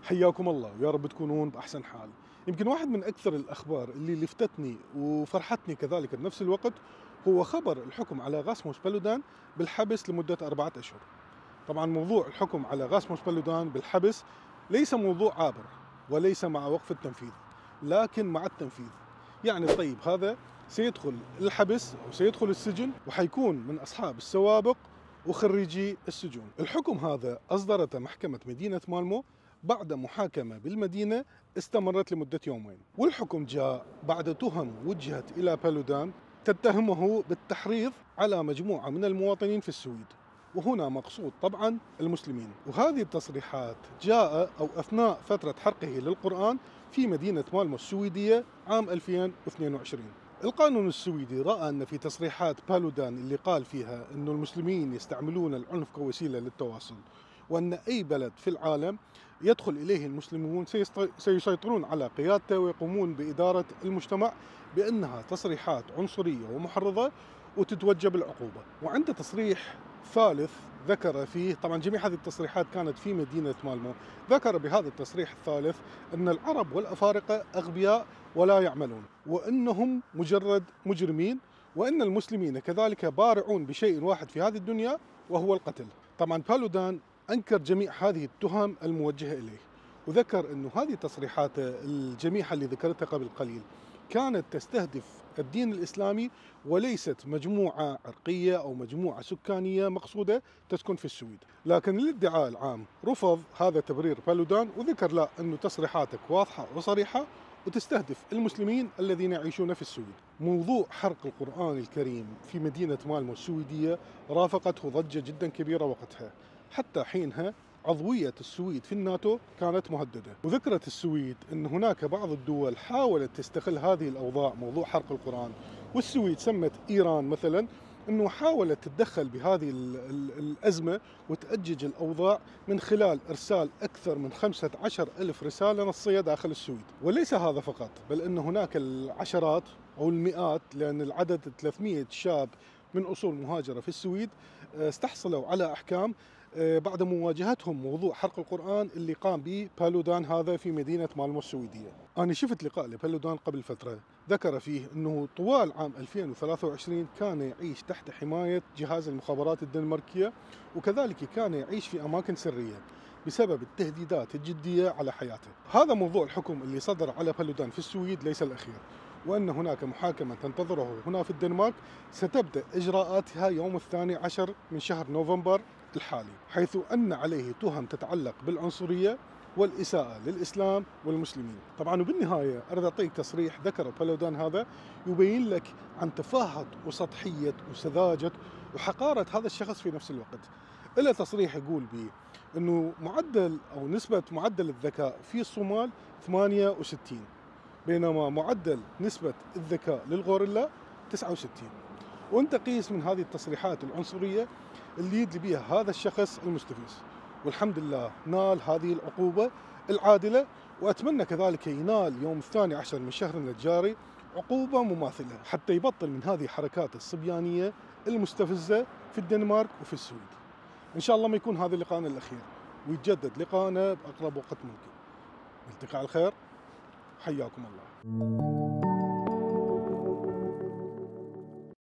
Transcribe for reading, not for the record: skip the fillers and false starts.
حياكم الله ويا رب تكونون بأحسن حال. يمكن واحد من أكثر الأخبار اللي لفتتني وفرحتني كذلك بنفس الوقت هو خبر الحكم على غاسموس بلودان بالحبس لمدة 4 أشهر. طبعا موضوع الحكم على غاسموس بلودان بالحبس ليس موضوع عابر، وليس مع وقف التنفيذ، لكن مع التنفيذ. يعني الطيب هذا سيدخل الحبس أو سيدخل السجن، وحيكون من أصحاب السوابق وخريجي السجون. الحكم هذا أصدرته محكمة مدينة مالمو بعد محاكمة بالمدينة استمرت لمدة يومين، والحكم جاء بعد تهم وجهت إلى بلودان تتهمه بالتحريض على مجموعة من المواطنين في السويد، وهنا مقصود طبعا المسلمين. وهذه التصريحات جاء أو أثناء فترة حرقه للقرآن في مدينة مالمو السويدية عام 2022. القانون السويدي رأى أن في تصريحات بالودان اللي قال فيها أن المسلمين يستعملون العنف كوسيلة للتواصل، وأن أي بلد في العالم يدخل إليه المسلمون سيسيطرون على قيادته ويقومون بإدارة المجتمع، بأنها تصريحات عنصرية ومحرضة وتتوجب العقوبة. وعنده تصريح ثالث ذكر فيه، طبعا جميع هذه التصريحات كانت في مدينة مالمو، ذكر بهذا التصريح الثالث أن العرب والأفارقة أغبياء ولا يعملون، وأنهم مجرد مجرمين، وأن المسلمين كذلك بارعون بشيء واحد في هذه الدنيا وهو القتل. طبعا بالودان أنكر جميع هذه التهم الموجهة إليه، وذكر أن هذه التصريحات الجميع اللي ذكرتها قبل قليل كانت تستهدف الدين الإسلامي، وليست مجموعة عرقية أو مجموعة سكانية مقصودة تسكن في السويد. لكن الادعاء العام رفض هذا تبرير بالودان، وذكر لا، أنه تصريحاتك واضحة وصريحة وتستهدف المسلمين الذين يعيشون في السويد. موضوع حرق القرآن الكريم في مدينة مالمو السويدية رافقته ضجة جدا كبيرة وقتها، حتى حينها عضوية السويد في الناتو كانت مهددة. وذكرت السويد أن هناك بعض الدول حاولت تستغل هذه الأوضاع، موضوع حرق القرآن، والسويد سمت إيران مثلا أنه حاولت تتدخل بهذه الأزمة وتأجج الأوضاع من خلال إرسال أكثر من 15,000 رسالة نصية داخل السويد. وليس هذا فقط، بل أن هناك العشرات أو المئات، لأن العدد 300 شاب من أصول مهاجرة في السويد استحصلوا على أحكام بعد مواجهتهم موضوع حرق القرآن اللي قام به بالودان هذا في مدينة مالمو السويدية. أنا شفت لقاء لبالودان قبل فترة ذكر فيه أنه طوال عام 2023 كان يعيش تحت حماية جهاز المخابرات الدنماركية، وكذلك كان يعيش في أماكن سرية بسبب التهديدات الجدية على حياته. هذا موضوع الحكم اللي صدر على بالودان في السويد ليس الأخير، وأن هناك محاكمة تنتظره هنا في الدنمارك ستبدأ إجراءاتها يوم 12 من شهر نوفمبر الحالي، حيث أن عليه تهم تتعلق بالعنصرية والإساءة للإسلام والمسلمين. طبعا وبالنهاية أريد أعطيك تصريح ذكر بالودان هذا يبين لك عن تفاهة وسطحية وسذاجة وحقارة هذا الشخص في نفس الوقت. إلا تصريح يقول به أنه معدل أو نسبة معدل الذكاء في الصومال 68، بينما معدل نسبة الذكاء للغوريلا 69. وانت قيس من هذه التصريحات العنصرية اللي يدلي بها هذا الشخص المستفز. والحمد لله نال هذه العقوبة العادلة، وأتمنى كذلك ينال يوم 12 من شهرنا الجاري عقوبة مماثلة حتى يبطل من هذه الحركات الصبيانية المستفزة في الدنمارك وفي السويد. إن شاء الله ما يكون هذا لقاءنا الأخير، ويتجدد لقاءنا بأقرب وقت ممكن. نلتقي على الخير، حياكم الله.